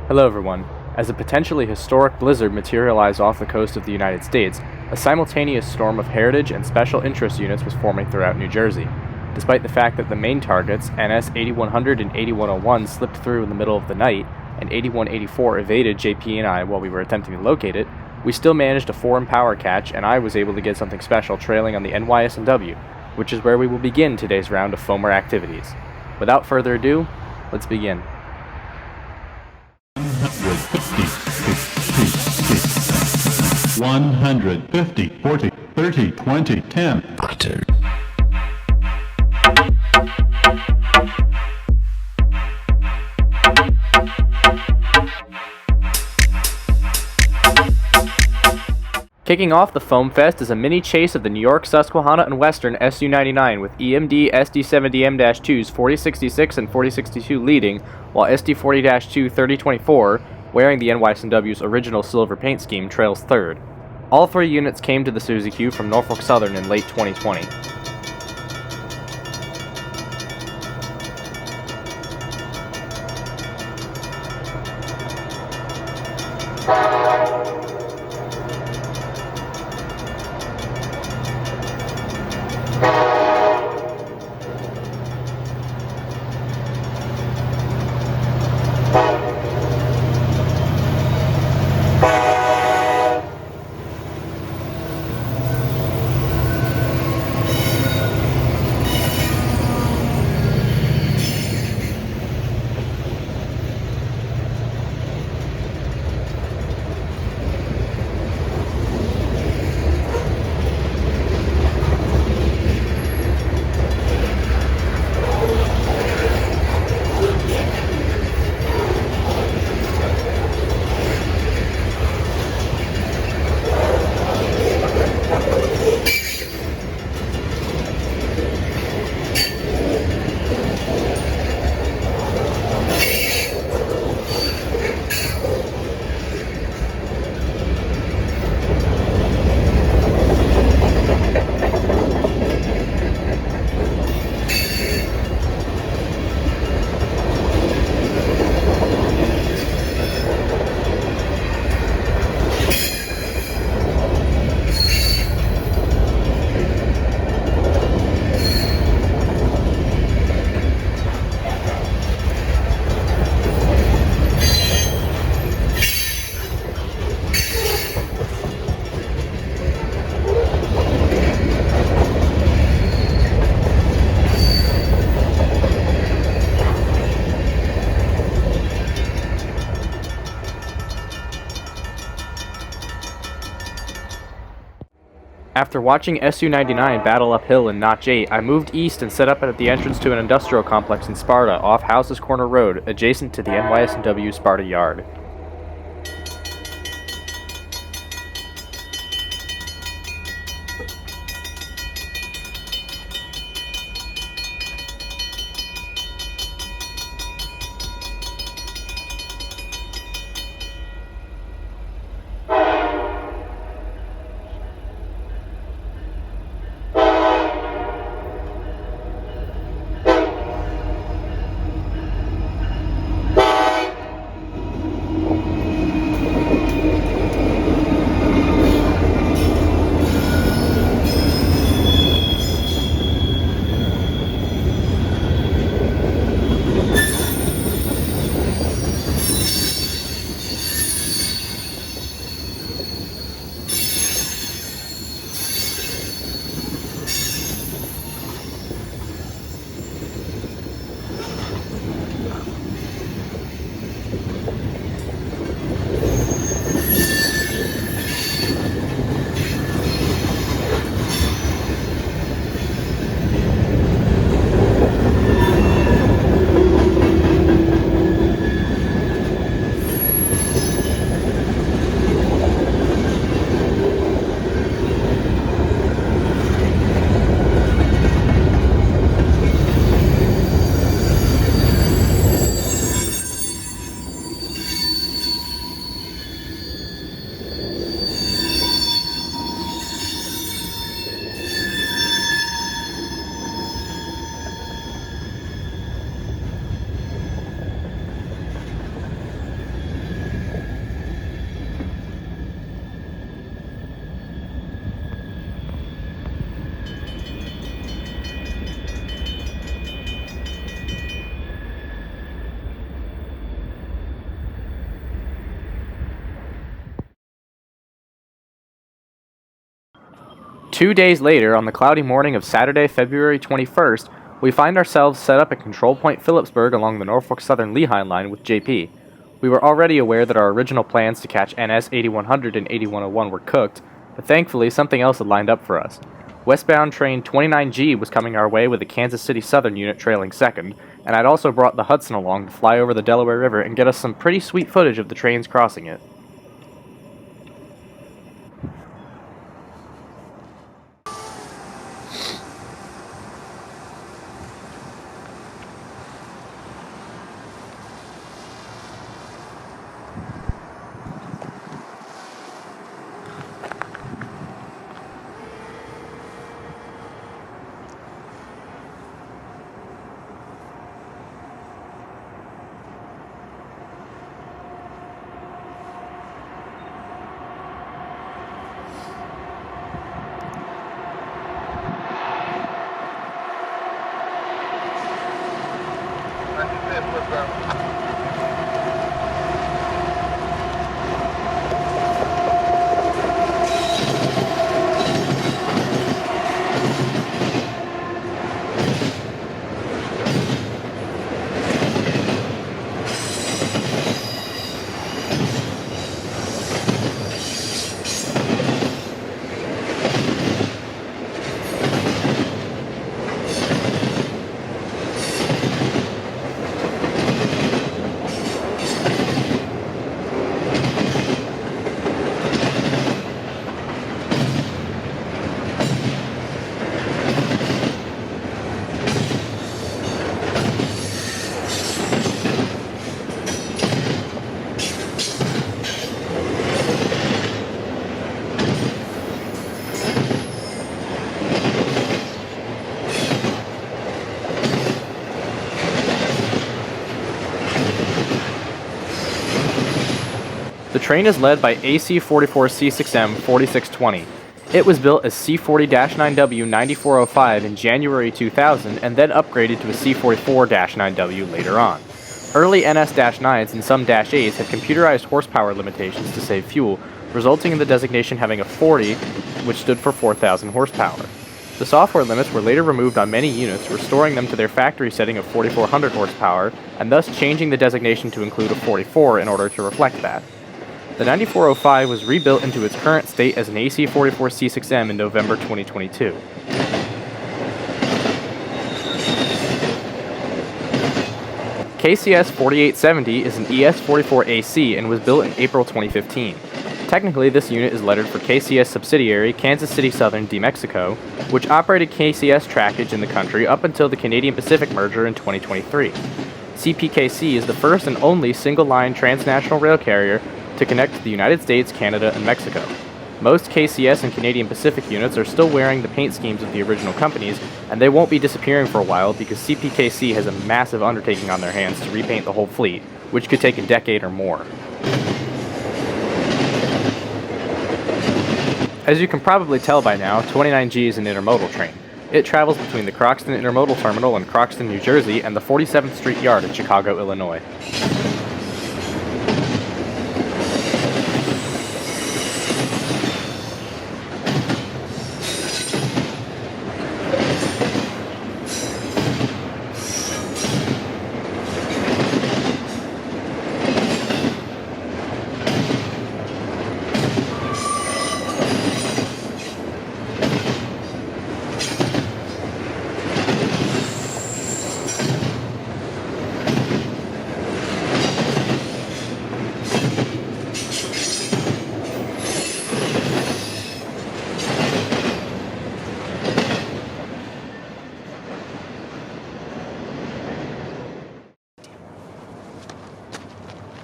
Hello everyone. As a potentially historic blizzard materialized off the coast of the United States, a simultaneous storm of heritage and special interest units was forming throughout New Jersey. Despite the fact that the main targets, NS 8100 and 8101, slipped through in the middle of the night, and 8184 evaded JP and I while we were attempting to locate it, we still managed a foreign power catch, and I was able to get something special trailing on the NYS&W, which is where we will begin today's round of FOMR activities. Without further ado, let's begin. 150, 40, 30, 20, 10. Kicking off the Foam Fest is a mini chase of the New York, Susquehanna, and Western SU-99 with EMD SD70M-2s 4066 and 4062 leading, while SD40-2 3024, wearing the NYS&W's original silver paint scheme, trails third. All three units came to the Suzy Q from Norfolk Southern in late 2020. After watching SU-99 battle uphill in Notch 8, I moved east and set up at the entrance to an industrial complex in Sparta off Houses Corner Road, adjacent to the NYS&W Sparta Yard. 2 days later, on the cloudy morning of Saturday, February 21st, we find ourselves set up at Control Point Phillipsburg along the Norfolk Southern Lehigh Line with JP. We were already aware that our original plans to catch NS 8100 and 8101 were cooked, but thankfully something else had lined up for us. Westbound train 29G was coming our way with the Kansas City Southern unit trailing second, and I'd also brought the Hudson along to fly over the Delaware River and get us some pretty sweet footage of the trains crossing it. The train is led by AC-44C6M 4620. It was built as C40-9W 9405 in January 2000 and then upgraded to a C44-9W later on. Early NS-9s and some -8s had computerized horsepower limitations to save fuel, resulting in the designation having a 40, which stood for 4,000 horsepower. The software limits were later removed on many units, restoring them to their factory setting of 4,400 horsepower, and thus changing the designation to include a 44 in order to reflect that. The 9405 was rebuilt into its current state as an AC-44C6M in November 2022. KCS 4870 is an ES-44AC and was built in April 2015. Technically, this unit is lettered for KCS subsidiary Kansas City Southern de Mexico, which operated KCS trackage in the country up until the Canadian Pacific merger in 2023. CPKC is the first and only single-line transnational rail carrier to connect to the United States, Canada, and Mexico. Most KCS and Canadian Pacific units are still wearing the paint schemes of the original companies, and they won't be disappearing for a while because CPKC has a massive undertaking on their hands to repaint the whole fleet, which could take a decade or more. As you can probably tell by now, 29G is an intermodal train. It travels between the Croxton Intermodal Terminal in Croxton, New Jersey, and the 47th Street Yard in Chicago, Illinois.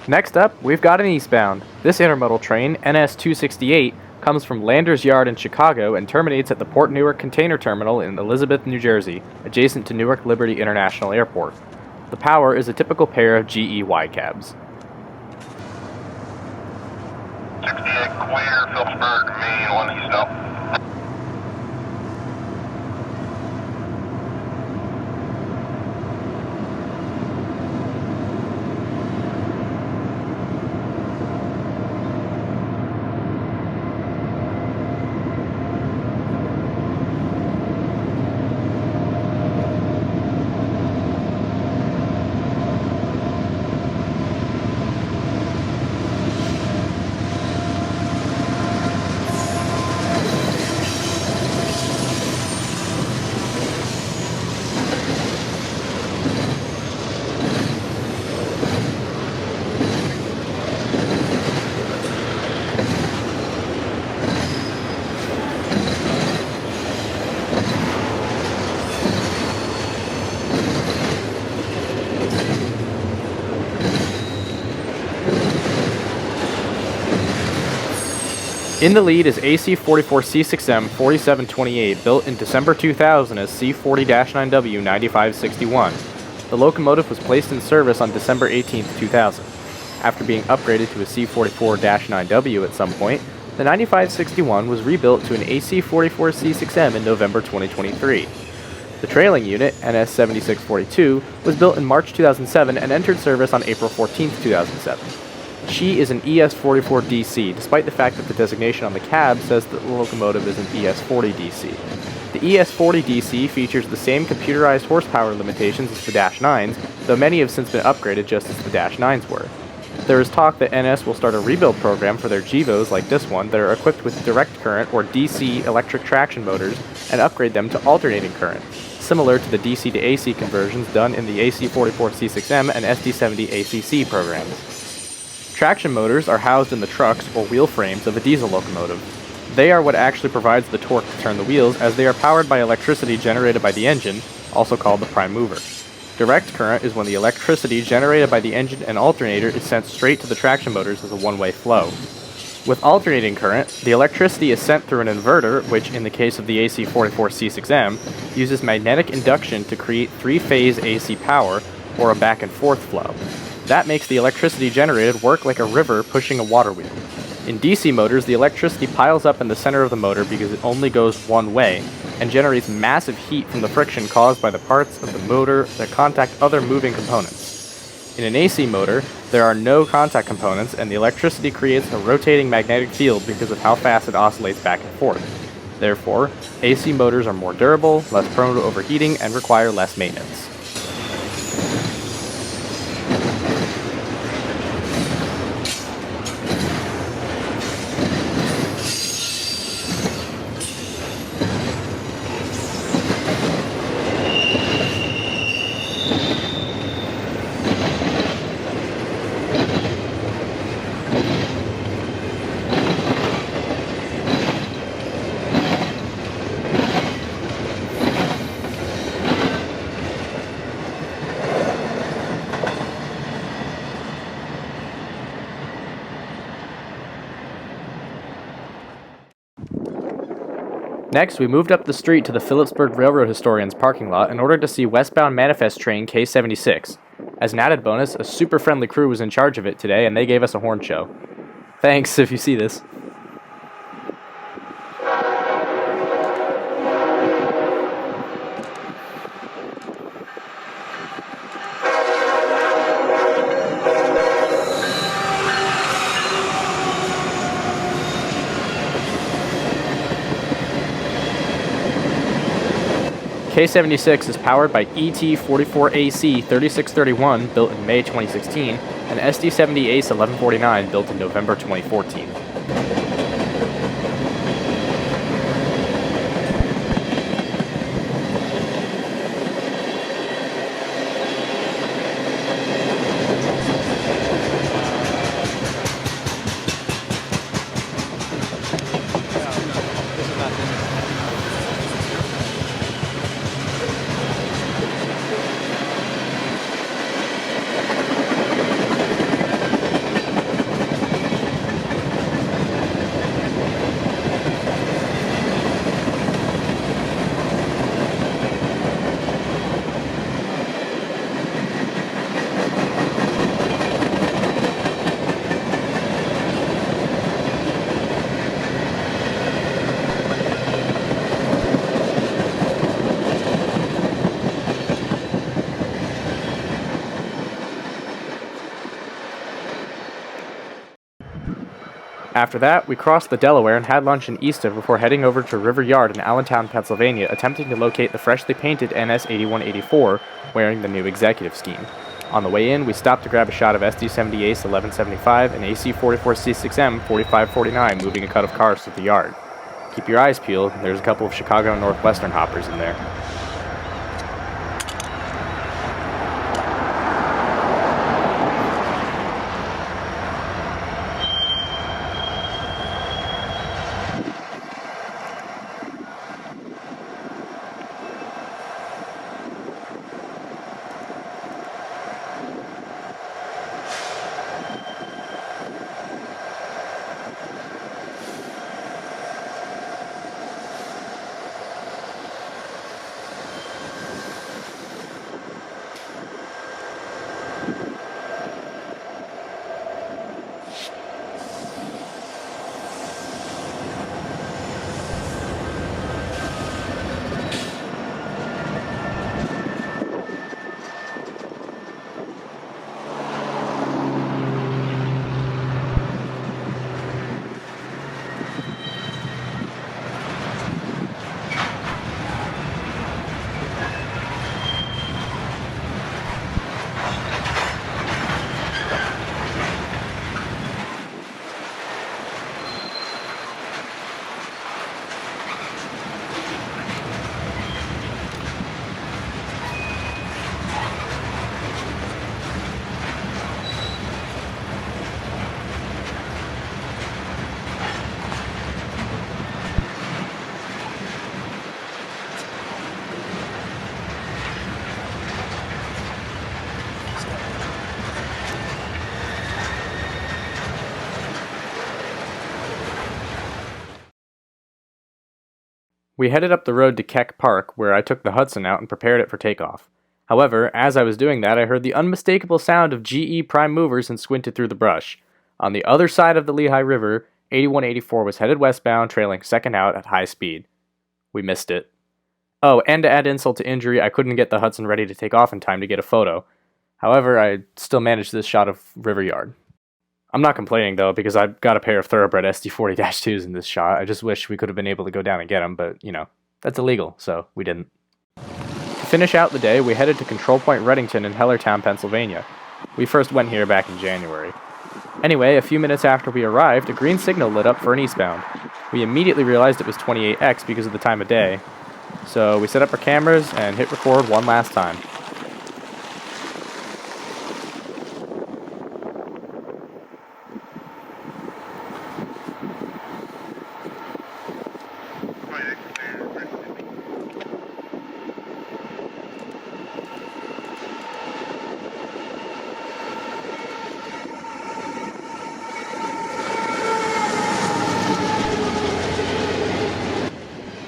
Next up, we've got an eastbound. This intermodal train, NS-268, comes from Landers Yard in Chicago and terminates at the Port Newark Container Terminal in Elizabeth, New Jersey, adjacent to Newark Liberty International Airport. The power is a typical pair of GE Y-cabs. 68 clear, Phillipsburg, Maine, 1 east up. In the lead is AC-44C6M 4728, built in December 2000 as C40-9W 9561. The locomotive was placed in service on December 18, 2000. After being upgraded to a C44-9W at some point, the 9561 was rebuilt to an AC-44C6M in November 2023. The trailing unit, NS-7642, was built in March 2007 and entered service on April 14, 2007. She is an ES44DC, despite the fact that the designation on the cab says that the locomotive is an ES40DC. The ES40DC features the same computerized horsepower limitations as the Dash 9s, though many have since been upgraded just as the Dash 9s were. There is talk that NS will start a rebuild program for their GEVOs like this one that are equipped with direct current or DC electric traction motors and upgrade them to alternating current, similar to the DC to AC conversions done in the AC44C6M and SD70ACC programs. Traction motors are housed in the trucks or wheel frames of a diesel locomotive. They are what actually provides the torque to turn the wheels, as they are powered by electricity generated by the engine, also called the prime mover. Direct current is when the electricity generated by the engine and alternator is sent straight to the traction motors as a one-way flow. With alternating current, the electricity is sent through an inverter, which, in the case of the AC44C6M, uses magnetic induction to create three-phase AC power, or a back-and-forth flow. That makes the electricity generated work like a river pushing a water wheel. In DC motors, the electricity piles up in the center of the motor because it only goes one way, and generates massive heat from the friction caused by the parts of the motor that contact other moving components. In an AC motor, there are no contact components, and the electricity creates a rotating magnetic field because of how fast it oscillates back and forth. Therefore, AC motors are more durable, less prone to overheating, and require less maintenance. Next, we moved up the street to the Phillipsburg Railroad Historian's parking lot in order to see westbound manifest train K76. As an added bonus, a super friendly crew was in charge of it today, and they gave us a horn show. Thanks if you see this. K76 is powered by ET44AC 3631, built in May 2016, and SD70 ACE 1149, built in November 2014. After that, we crossed the Delaware and had lunch in Easton before heading over to River Yard in Allentown, Pennsylvania, attempting to locate the freshly painted NS8184 wearing the new executive scheme. On the way in, we stopped to grab a shot of SD70 ACE 1175 and AC44C6M 4549 moving a cut of cars through the yard. Keep your eyes peeled, there's a couple of Chicago Northwestern hoppers in there. We headed up the road to Keck Park, where I took the Hudson out and prepared it for takeoff. However, as I was doing that, I heard the unmistakable sound of GE prime movers and squinted through the brush. On the other side of the Lehigh River, 8184 was headed westbound, trailing second out at high speed. We missed it. Oh, and to add insult to injury, I couldn't get the Hudson ready to take off in time to get a photo. However, I still managed this shot of River Yard. I'm not complaining, though, because I've got a pair of thoroughbred SD40-2s in this shot. I just wish we could have been able to go down and get them, but, that's illegal, so we didn't. To finish out the day, we headed to Control Point Reddington in Hellertown, Pennsylvania. We first went here back in January. Anyway, a few minutes after we arrived, a green signal lit up for an eastbound. We immediately realized it was 28X because of the time of day, so we set up our cameras and hit record one last time.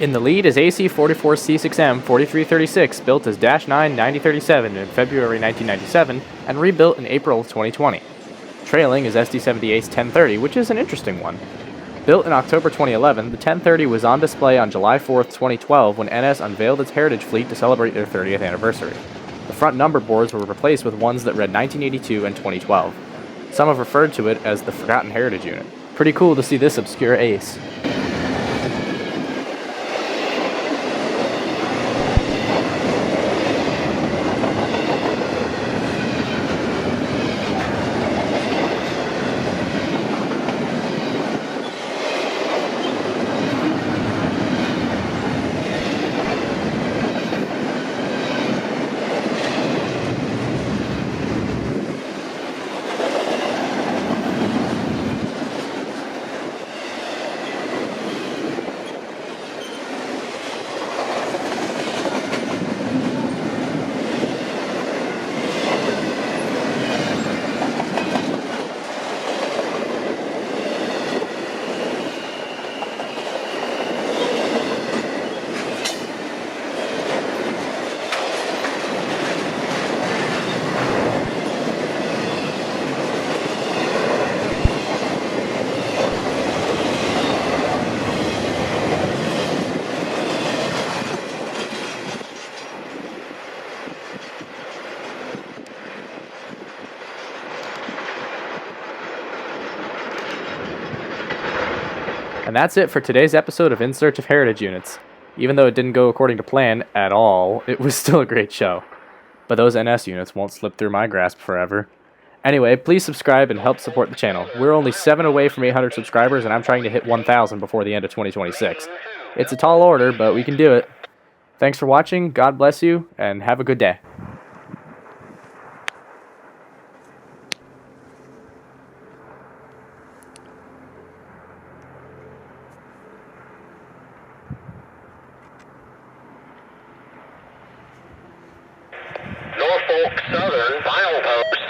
In the lead is AC-44C6M 4336, built as -9 9037 in February 1997 and rebuilt in April of 2020. Trailing is SD-70 Ace 1030, which is an interesting one. Built in October 2011, the 1030 was on display on July 4th, 2012 when NS unveiled its Heritage fleet to celebrate their 30th anniversary. The front number boards were replaced with ones that read 1982 and 2012. Some have referred to it as the Forgotten Heritage Unit. Pretty cool to see this obscure ace. And that's it for today's episode of In Search of Heritage Units. Even though it didn't go according to plan at all, it was still a great show. But those NS units won't slip through my grasp forever. Anyway, please subscribe and help support the channel. We're only 7 away from 800 subscribers, and I'm trying to hit 1,000 before the end of 2026. It's a tall order, but we can do it. Thanks for watching, God bless you, and have a good day. Norfolk Southern, final post.